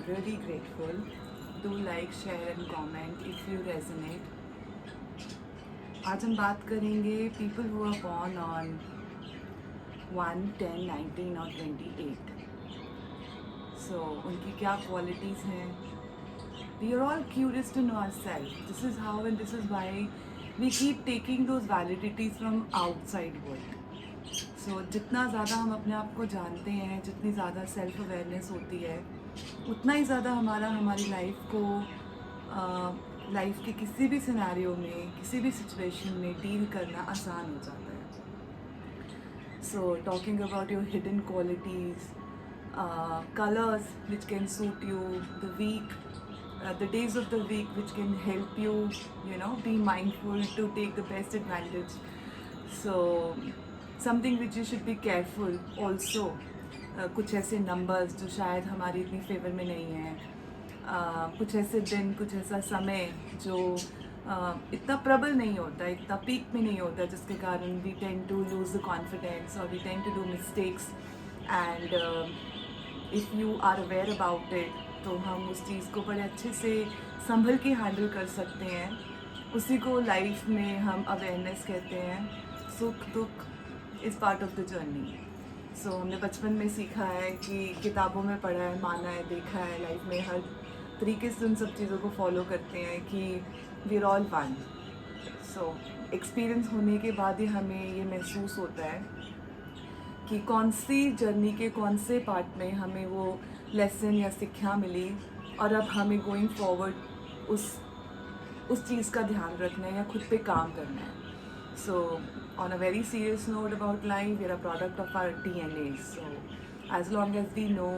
really grateful. Do like, share and comment if you resonate. आज हम बात करेंगे people who are born on 1, 10, 19 और 28. So उनकी क्या qualities हैं? We are all curious to know ourselves. This is how and this is why we keep taking those validities from outside world. So जितना ज़्यादा हम अपने आप को जानते हैं, जितनी ज़्यादा सेल्फ अवेयरनेस होती है, उतना ही ज़्यादा हमारी लाइफ को लाइफ के किसी भी सिनेरियो में, किसी भी सिचुएशन में डील करना आसान हो जाता है. So talking about your hidden qualities, colors which can suit you, the week, the days of the week which can help you, be mindful to take the best advantage. So something which you should be careful also. कुछ ऐसे numbers जो शायद हमारी इतनी favour में नहीं है, कुछ ऐसे दिन, कुछ ऐसा समय जो इतना प्रबल नहीं होता, इतना पीक में नहीं होता, जिसके कारण we tend to lose the confidence और we tend to do mistakes. And if you are aware about it तो हम उस चीज़ को बड़े अच्छे से संभल के हैंडल कर सकते हैं. उसी को लाइफ में हम अवेयरनेस कहते हैं. सुख दुख is part of the journey. So हमने बचपन में सीखा है कि किताबों में पढ़ा है, माना है, देखा है, लाइफ में हर तरीके से उन सब चीज़ों को फॉलो करते हैं कि we are all one. So experience होने के बाद ही हमें ये महसूस होता है कि कौन सी जर्नी के कौन से पार्ट में हमें वो लेसन या शिक्षा मिली और अब हमें गोइंग फॉरवर्ड उस चीज़ का ध्यान रखना है या खुद पे काम करना है. So on a very serious note about life, we are a product of our DNA. So as long as we know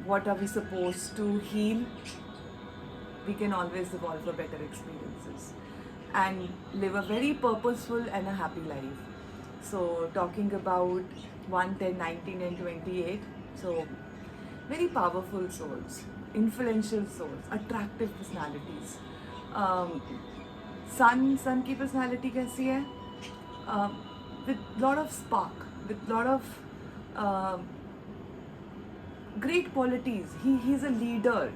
what are we supposed to heal, we can always evolve for better experiences and live a very purposeful and a happy life. So talking about 1, 10, 19 and 28. So very powerful souls, influential souls, attractive personalities. सन की personality कैसी है? With lot of spark, with lot of great qualities. He is a leader,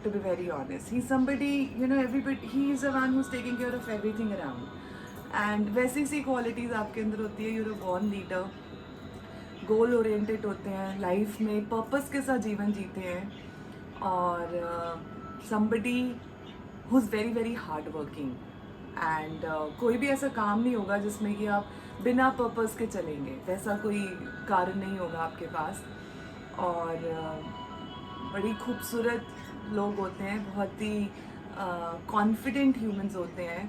to be very honest. He's somebody, everybody, he is the one who's taking care of everything around. And वैसी सी qualities आपके अंदर होती है. You're a born leader, goal oriented होते हैं, life में purpose के साथ जीवन जीते हैं, और somebody who's very very hard working. And कोई भी ऐसा काम नहीं होगा जिसमें कि आप बिना पर्पस के चलेंगे, वैसा कोई कारण नहीं होगा आपके पास. और बड़ी खूबसूरत लोग होते हैं, बहुत ही कॉन्फिडेंट ह्यूमंस होते हैं.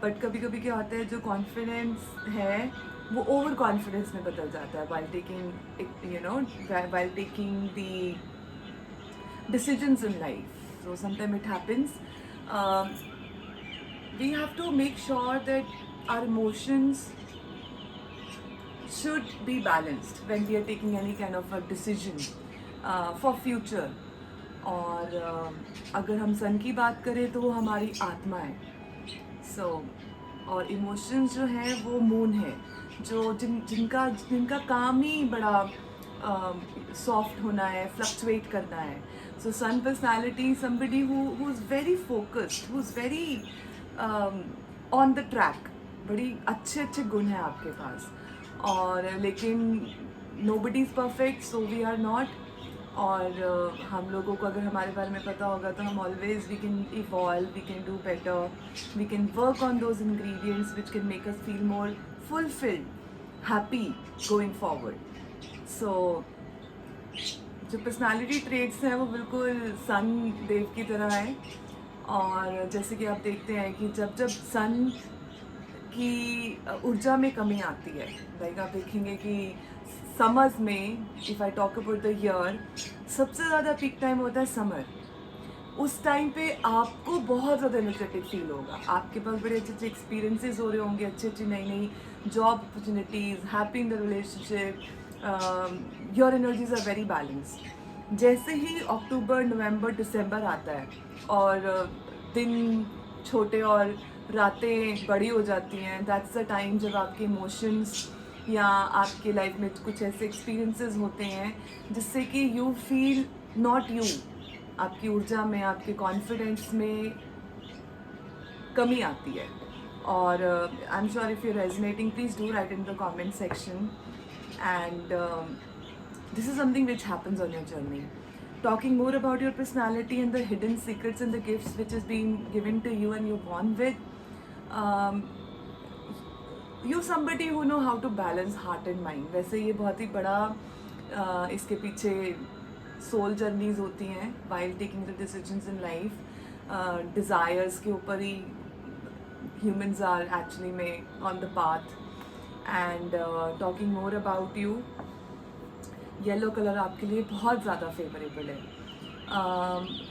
बट कभी कभी क्या होता है, जो कॉन्फिडेंस है वो ओवर कॉन्फिडेंस में बदल जाता है while taking the decisions in life. So sometimes it happens. We have to make sure that our emotions should be balanced when we are taking any kind of a decision for future. और अगर हम सन की बात करें तो वो हमारी आत्मा है. और इमोशंस जो हैं वो मून है, जो जिनका काम ही बड़ा सॉफ्ट होना है, फ्लक्चुएट करना है. So sun personality, somebody who's very focused, who's very on the track. बड़ी अच्छे गुण हैं आपके पास. और लेकिन nobody is perfect, so we are not. और हम लोगों को अगर हमारे बारे में पता होगा तो हम always we can evolve, we can do better, we can work on those ingredients which can make us feel more fulfilled, happy going forward. So जो पर्सनालिटी ट्रेट्स हैं वो बिल्कुल सन देव की तरह है. और जैसे कि आप देखते हैं कि जब सन की ऊर्जा में कमी आती है, लाइक आप देखेंगे कि समर्स में, if I talk about the year, सबसे ज़्यादा पीक टाइम होता है समर. उस टाइम पे आपको बहुत ज़्यादा एनर्जेटिक फील होगा, आपके पास बड़े अच्छे एक्सपीरियंसेस हो रहे होंगे, अच्छी नई job opportunities, happy in the relationship, your energies are very balanced. जैसे ही अक्टूबर, नवंबर, दिसंबर आता है और दिन छोटे और रातें बड़ी हो जाती हैं, दैट्स द टाइम जब आपके इमोशंस या आपके लाइफ में कुछ ऐसे एक्सपीरियंसेस होते हैं जिससे कि यू फील नॉट यू, आपकी ऊर्जा में, आपके कॉन्फिडेंस में कमी आती है. और I am sure if you resonating please do right in the comment section. And this is something which happens on your journey. Talking more about your personality and the hidden secrets and the gifts which is being given to you and you're born with. Um, you're somebody who know how to balance heart and mind. वैसे ये बहुत ही बड़ा इसके पीछे soul journeys होती हैं while taking the decisions in life. Desires के ऊपर ही humans are actually में on the path. And talking more about you, yellow colour आपके लिए बहुत ज़्यादा फेवरेबल है.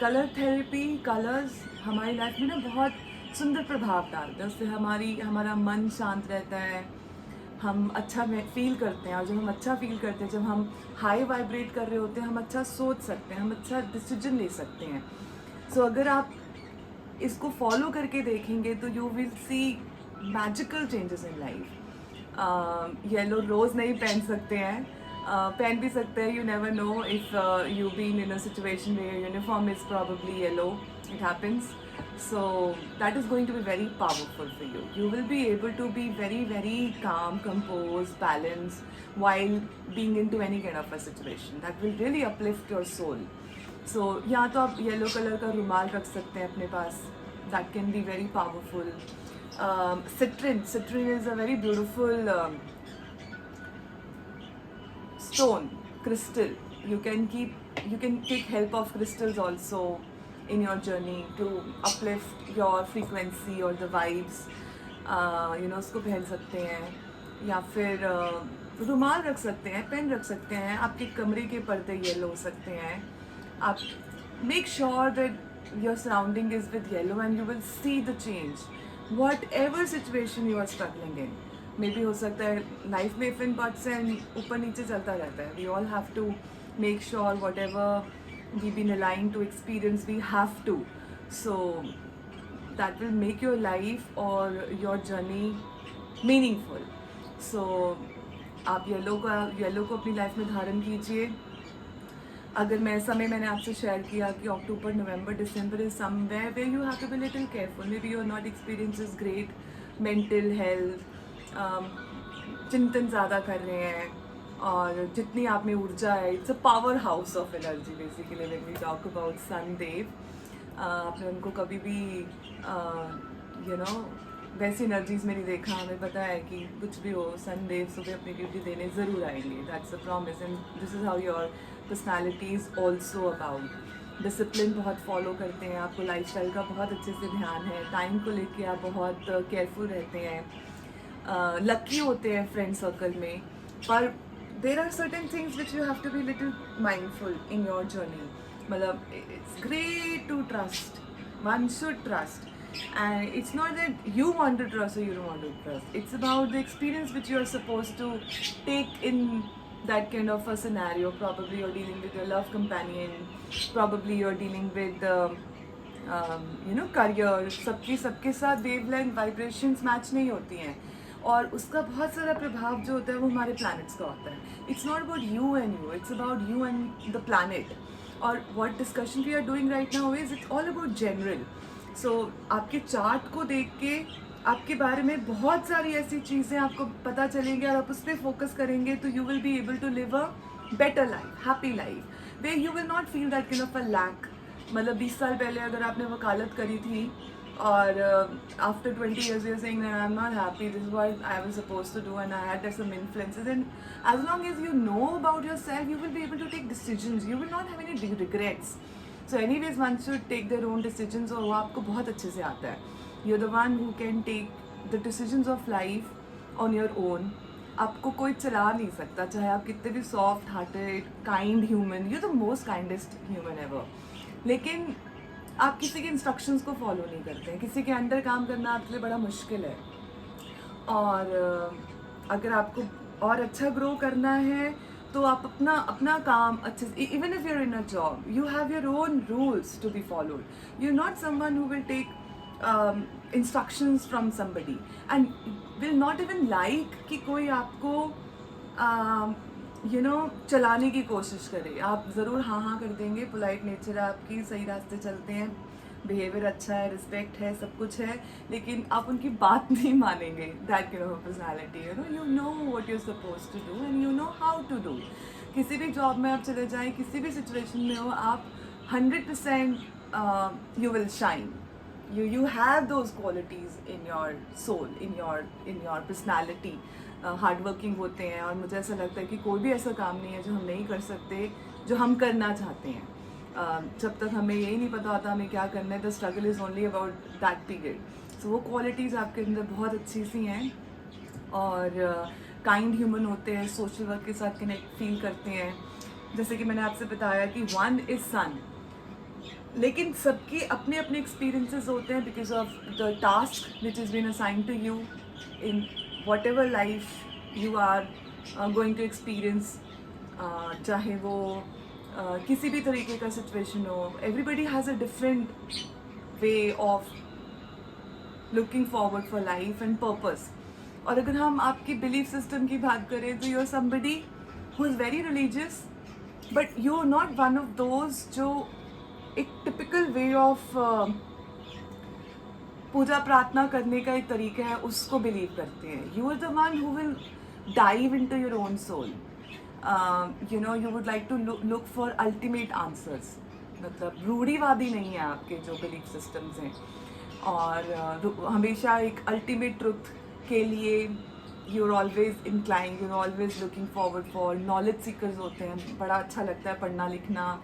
कलर थेरेपी, कलर्स हमारी लाइफ में ना बहुत सुंदर प्रभाव डालते हैं. उससे हमारा मन शांत रहता है, हम अच्छा फील करते हैं. और जब हम अच्छा फील करते हैं, जब हम हाई वाइब्रेट कर रहे होते हैं, हम अच्छा सोच सकते हैं, हम अच्छा डिसीजन ले सकते हैं. सो अगर आप इसको फॉलो करके देखेंगे तो you will see magical changes in life. Yellow रोज़ नहीं पहन सकते हैं, पहन भी सकते हैं. You never know if you been in a situation where uniform is probably yellow, it happens. So that is going to be very powerful for you. You will be able to be very, very calm, composed, balanced while being into any kind of a situation. That will really uplift your soul. So या तो आप yellow colour का रुमाल रख सकते हैं अपने पास. That can be very powerful. Citrine is a very beautiful stone, crystal. You can take help of crystals also in your journey to uplift your frequency or the vibes. उसको पहन सकते हैं या फिर रुमाल रख सकते हैं, पेन रख सकते हैं. आपके कमरे के पर्दे येलो हो सकते हैं. आप make sure that your surrounding is with yellow and you will see the change. Whatever situation you are struggling in, maybe हो सकता है लाइफ में if and buts and ऊपर नीचे चलता रहता है. We all have to make sure whatever we've been aligned to experience, we have to. So that will make your life or your journey meaningful. So आप yellow को अपनी life में धारण कीजिए. अगर मैंने आपसे शेयर किया कि October, November, December is somewhere where you have to be little careful. May be you are not experiences great mental health, चिंतन ज़्यादा कर रहे हैं और जितनी आप में ऊर्जा है, it's a power house of energy basically when we talk about sun देव. आपने उनको कभी भी वैसी एनर्जीज में नहीं देखा. हमें पता है कि कुछ भी हो, सन देव सुबह अपनी ड्यूटी देने ज़रूर आएंगे. That's a promise and this is how your personality is also about. Discipline बहुत फॉलो करते हैं, आपको लाइफस्टाइल का बहुत अच्छे से ध्यान है, टाइम को लेके आप बहुत केयरफुल रहते हैं, लकी होते हैं फ्रेंड सर्कल में. पर there are certain things which you have to be little mindful in your journey. मतलब it's great to trust. One should trust. And it's not that you want to trust or you don't want to trust. It's about the experience which you are supposed to take in that kind of a scenario. Probably you're dealing with your love companion. Probably you're dealing with career. सबके साथ wavelength vibrations match नहीं होती हैं. और उसका बहुत सारा प्रभाव जो होता है वो हमारे प्लैनेट्स का होता है. It's not about you and you, it's about you and the planet. और what discussion we are doing right now is it's all about general. So आपके चार्ट को देख के आपके बारे में बहुत सारी ऐसी चीज़ें आपको पता चलेंगी और आप उस पर फोकस करेंगे तो you will be able to live a better life, happy life, way you will not feel that kind of a lack. मतलब 20 साल पहले अगर आपने वकालत करी थी और after 20 years you're saying that I'm not happy, this is what I was supposed to do and I had some influences, and as long as you know about yourself you will be able to take decisions, you will not have any regrets. So anyways one should take their own decisions और वो आपको बहुत अच्छे से आता है. You're the one who can take the decisions of life on your own. आपको कोई चला नहीं सकता, चाहे आप कितने भी soft hearted kind human, you're the most kindest human ever, लेकिन आप किसी के इंस्ट्रक्शंस को फॉलो नहीं करते हैं. किसी के अंडर काम करना आपके लिए बड़ा मुश्किल है. और अगर आपको और अच्छा ग्रो करना है तो आप अपना काम अच्छे से, even if you're in a job, you have your own rules to be followed. You are not someone who will take instructions from somebody and will not even like कि कोई आपको चलाने की कोशिश करें। आप ज़रूर हाँ हाँ कर देंगे, पोलाइट नेचर है आपकी, सही रास्ते चलते हैं, बिहेवियर अच्छा है, रिस्पेक्ट है, सब कुछ है, लेकिन आप उनकी बात नहीं मानेंगे। That kind of personality, you know what you suppose to do and you know how to do. किसी भी जॉब में आप चले जाएं, किसी भी सिचुएशन में हो, आप 100% you will shine. You have those qualities in your soul, in your personality. Hard working होते हैं, और मुझे ऐसा लगता है कि कोई भी ऐसा काम नहीं है जो हम नहीं कर सकते, जो हम करना चाहते हैं। जब तक हमें यही नहीं पता होता हमें क्या करना है, the struggle is only about that period. So वो क्वालिटीज़ आपके अंदर बहुत अच्छी सी हैं, और काइंड ह्यूमन होते हैं, सोशल वर्क के साथ कनेक्ट फील करते हैं। जैसे कि मैंने आपसे बताया कि वन इज़ सन, लेकिन सबके अपने अपने एक्सपीरियंसेस होते हैं because of the task which is been assign to you in whatever life you are going to experience. चाहे वो किसी भी तरीके का सिचुएशन हो, everybody has a different way of looking forward for life and purpose. और अगर हम आपकी बिलीफ सिस्टम की बात करें तो you are somebody who is very religious, but you are not one of those जो एक टिपिकल वे ऑफ पूजा प्रार्थना करने का एक तरीका है उसको बिलीव करते हैं। You are the one who will dive into your own soul. You would like to look for ultimate answers. मतलब रूढ़ीवादी नहीं है आपके जो बिलीफ सिस्टम्स हैं, और हमेशा एक अल्टीमेट ट्रुथ के लिए you are always incline, you are always looking forward for. Knowledge seekers होते हैं, बड़ा अच्छा लगता है पढ़ना लिखना,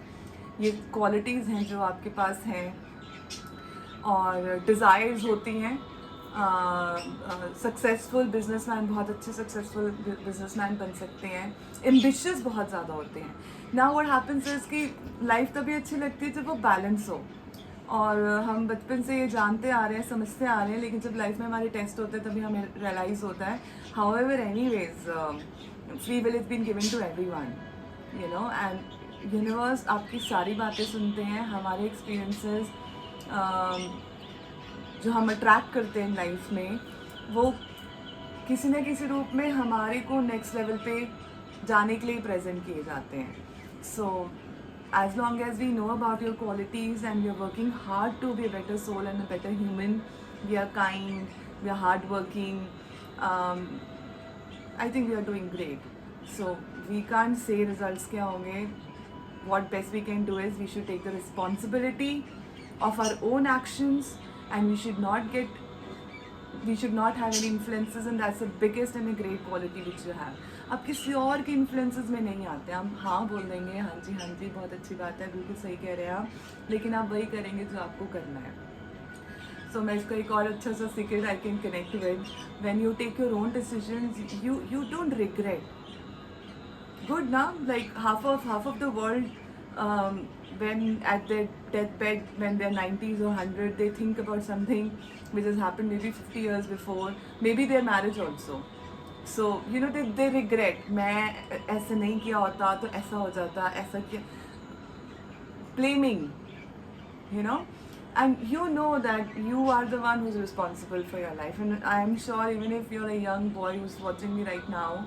ये क्वालिटीज़ हैं जो आपके पास हैं। और डिज़ायर्स होती हैं। सक्सेसफुल बिजनेसमैन बहुत अच्छे सक्सेसफुल बिजनेसमैन बन सकते हैं। एम्बिशियस बहुत ज़्यादा होते हैं। नाउ व्हाट हैपेंस इज़ कि लाइफ तभी अच्छी लगती है जब वो बैलेंस हो, और हम बचपन से ये जानते आ रहे हैं, समझते आ रहे हैं, लेकिन जब लाइफ में हमारे टेस्ट होते हैं तभी हमें रियलाइज़ होता है। However anyways, free will is been given to everyone, and universe आपकी सारी बातें सुनते हैं। हमारे एक्सपीरियंसेस जो हम अट्रैक्ट करते हैं लाइफ में, वो किसी न किसी रूप में हमारे को नेक्स्ट लेवल पे जाने के लिए प्रेजेंट किए जाते हैं। सो as long as we know about your qualities and we are working hard to be a better soul and a better human, we are kind, we are hardworking, I think we are doing great. So we can't say results क्या होंगे. What best we can do is we should take the responsibility of our own actions, and we should not have any influences, and that's the biggest and a great quality which you have. आप किसी और के influences में नहीं आते। हम हाँ बोल देंगे, हाँ जी बहुत अच्छी बात है, बिल्कुल सही कह रहे हैं आप, लेकिन आप वही करेंगे जो आपको करना है। सो मैं इसका एक और अच्छा सा secret I can connect with, when you take your own decisions you don't regret. Good ना, like half of the world when at their deathbed, when they're 90s or 100, they think about something which has happened maybe 50 years before, maybe their marriage also. So they regret, मैं ऐसे नहीं किया होता तो ऐसा हो जाता, ऐसा किया, blaming, and you know that you are the one who's responsible for your life. And I am sure even if you're a young boy who's watching me right now,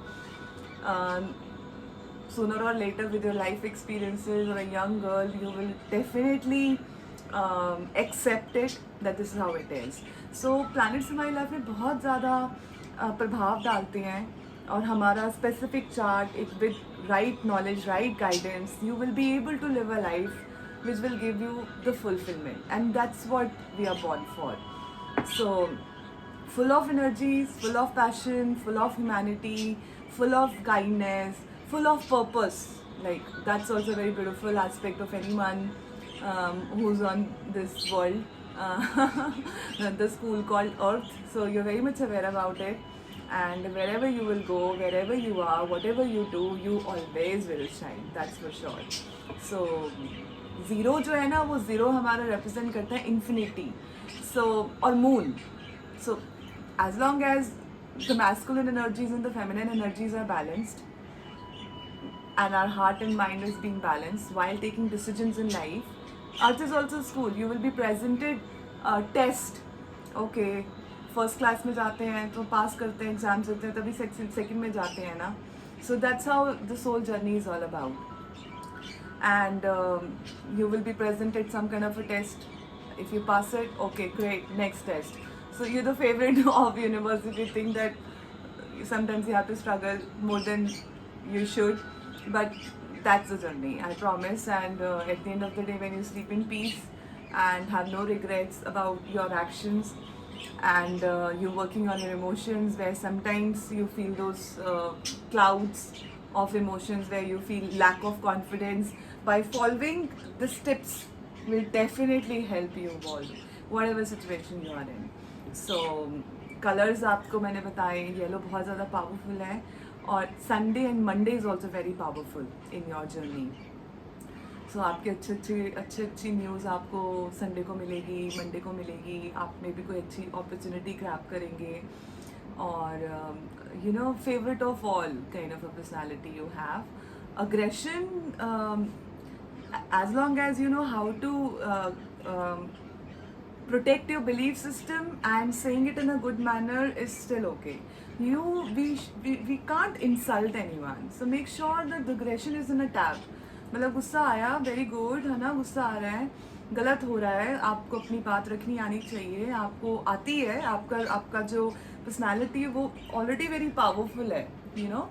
sooner or later with your life experiences, or a young girl, you will definitely accept it that this is how it is. So planets हमारी life में बहुत ज़्यादा प्रभाव डालते हैं, और हमारा specific chart, एक with right knowledge, right guidance, you will be able to live a life which will give you the fulfillment, and that's what we are born for. So full of energies, full of passion, full of humanity, full of kindness, full of purpose. Like that's also a very beautiful aspect of anyone who's on this world, the school called Earth. So you're very much aware about it, and wherever you will go, wherever you are, whatever you do, you always will shine. That's for sure. So zero जो है ना, वो zero हमारा represent करता है infinity. So और moon. So as long as the masculine energies and the feminine energies are balanced, and our heart and mind is being balanced while taking decisions in life, Earth is also school. You will be presented test. Okay, first class में जाते हैं तो पास करते हैं, exams देते हैं, तभी second में जाते हैं ना. So that's how this whole journey is all about. And you will be presented some kind of a test. If you pass it, okay, great, next test. So you're the favorite of universe if you think that sometimes you have to struggle more than you should, but that's the journey, I promise. And at the end of the day, when you sleep in peace and have no regrets about your actions, and you're working on your emotions, where sometimes you feel those clouds of emotions where you feel lack of confidence, by following the steps will definitely help you evolve whatever situation you are in. So colours आपको मैंने बताए, yellow बहुत ज़्यादा powerful है, और Sunday and Monday is also very powerful in your journey. So आपकी अच्छी news आपको संडे को मिलेगी, मंडे को मिलेगी, आप में भी कोई अच्छी अपॉर्चुनिटी ग्रैब करेंगे. और you know, favourite of all kind of a personality you have. Aggression, as long as you know how to protect your belief system and saying it in a good manner is still okay. We can't insult anyone, so make sure that the aggression is in a tab. मतलब गुस्सा आया, very good है ना, गुस्सा आ रहा है, गलत हो रहा है, आपको अपनी बात रखनी आनी चाहिए, आपको आती है, आपका जो पर्सनालिटी है वो ऑलरेडी वेरी पावरफुल है, यू नो,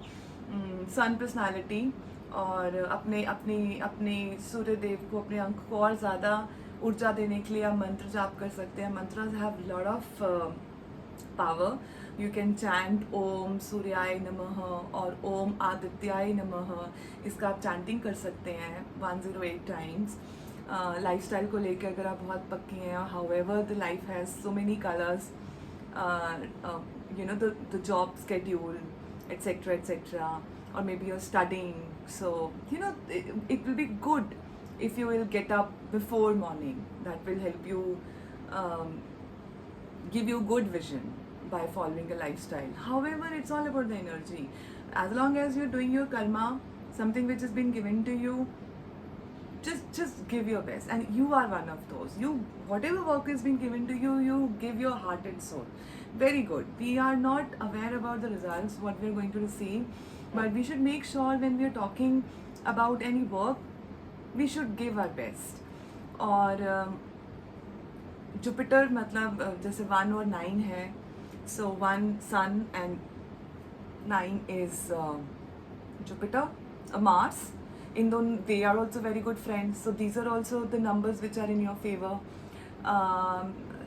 सन पर्सनालिटी. और अपने सूर्य देव को, अपने अंक को और ज़्यादा ऊर्जा देने के लिए आप मंत्र जाप कर सकते हैं. Mantras have lot of power. You can chant ओम सूर्याय नमः और ओम आदित्याय नमः. इसका आप चैंटिंग कर सकते हैं 108 टाइम्स. लाइफस्टाइल को लेकर अगर आप बहुत पक्की हैं, however the life has so many colours, you know, the job schedule etc etc, or maybe you're studying, so you know it will be good if you will get up before morning. That will help you, give you good vision by following a lifestyle. However, it's all about the energy. As long as you're doing your karma, something which has been given to you, just give your best, and you are one of those. You, whatever work has been given to you, you give your heart and soul. Very good. We are not aware about the results, what we are going to receive, but we should make sure when we are talking about any work, we should give our best. और Jupiter मतलब जैसे 1 और 9 है, so 1 sun and 9 is Jupiter, Mars. In दोनों, they are also very good friends, so these are also the numbers which are in your favor.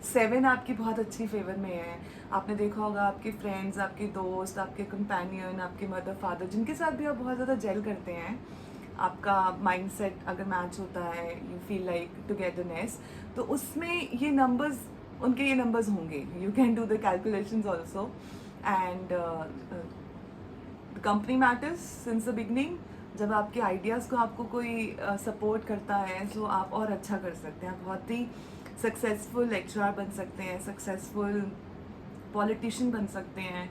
7 आपकी बहुत अच्छी favour में है. आपने देखा होगा आपके फ्रेंड्स, आपके दोस्त, आपके कंपेनियन, आपके मदर फादर, जिनके साथ भी आप बहुत ज़्यादा जेल करते हैं, आपका माइंडसेट अगर मैच होता है, यू फील लाइक टुगेदरनेस, तो उसमें ये नंबर्स, उनके ये नंबर्स होंगे. You can do the calculations also. And the company matters since the beginning. जब आपके आइडियाज़ को आपको कोई सपोर्ट करता है, तो आप और अच्छा कर सकते हैं. आप बहुत ही सक्सेसफुल लेक्चरर बन सकते हैं, सक्सेसफुल पॉलिटिशियन बन सकते हैं,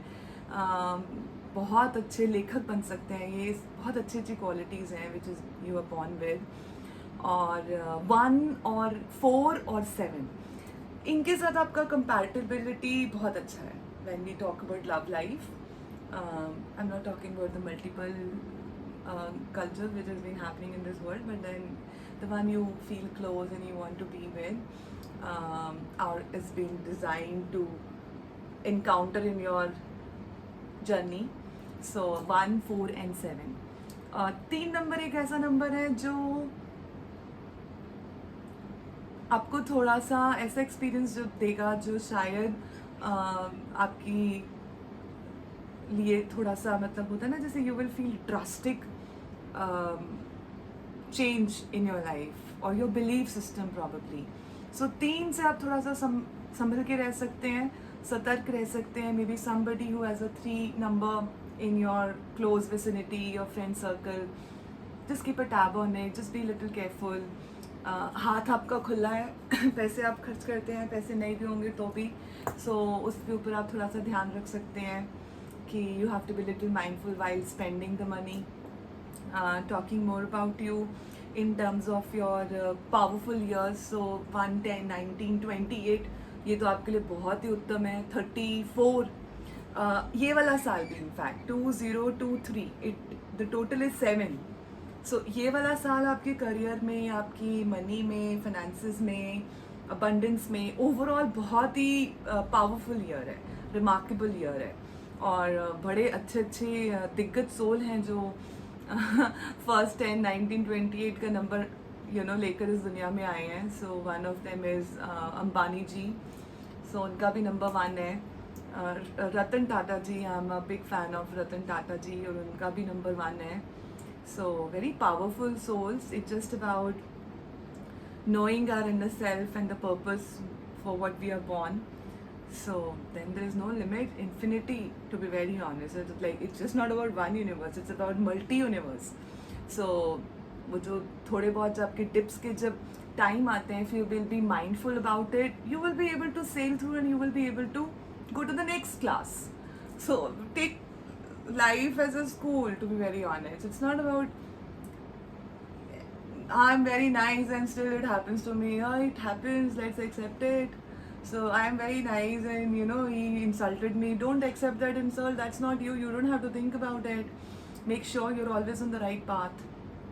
बहुत अच्छे लेखक बन सकते हैं. ये बहुत अच्छी क्वालिटीज़ हैं which is you are born with. और 1 और 4 और 7, इनके साथ आपका कंपैटिबिलिटी बहुत अच्छा है. When we talk about love life, I am not talking about the multiple culture which has been happening in this world, but then the one you feel close and you want to be with, or is being designed to encounter in your journey. So 1, 4 and 7. 3 number एक ऐसा number है जो आपको थोड़ा सा ऐसा experience जो देगा जो शायद आपकी लिए थोड़ा सा, मतलब होता है ना, जैसे you will feel drastic change in your life और योर बिलीफ सिस्टम प्रॉबेबली. सो 3 से आप थोड़ा सा संभल के रह सकते हैं, सतर्क रह सकते हैं. May be somebody who has a 3 number in your close vicinity, your friend circle, just keep a tab on it, just be little careful. हाथ आपका खुला है, पैसे आप खर्च करते हैं, पैसे नहीं भी होंगे तो भी, सो उसके ऊपर आप थोड़ा सा ध्यान रख सकते हैं कि you have to be little mindful while spending the money. Talking more about you in terms of your powerful years, so 1, 10, 19, 28, ये तो आपके लिए बहुत ही उत्तम है. 34 ये वाला साल भी in fact 2023, it the total is 7. सो ये वाला साल आपके करियर में, आपकी मनी में, फाइनेंसिस में, अबंडेंस में, ओवरऑल बहुत ही पावरफुल ईयर है, रिमार्केबल ईयर है. और बड़े अच्छे अच्छे दिग्गज सोल हैं जो फर्स्ट 10 1928 का नंबर लेकर इस दुनिया में आए हैं. So one of them is Ambani ji. So उनका भी नंबर 1 है. Ratan Tata ji, I am a big fan of Ratan Tata ji, और उनका भी नंबर 1 है. So very powerful souls. It's just about knowing our inner self and the purpose for what we are born. So then there is no limit, infinity, to be very honest. It's just not about one universe, it's about multi-universe. So वो जो थोड़े बहुत आपके tips के जब time आते हैं, if you will be mindful about it, you will be able to sail through and you will be able to go to the next class. So take life as a school, to be very honest. It's not about I'm very nice and still it happens to me. Oh, it happens, let's accept it. So I'm very nice and he insulted me. Don't accept that insult. That's not you. You don't have to think about it. Make sure you're always on the right path.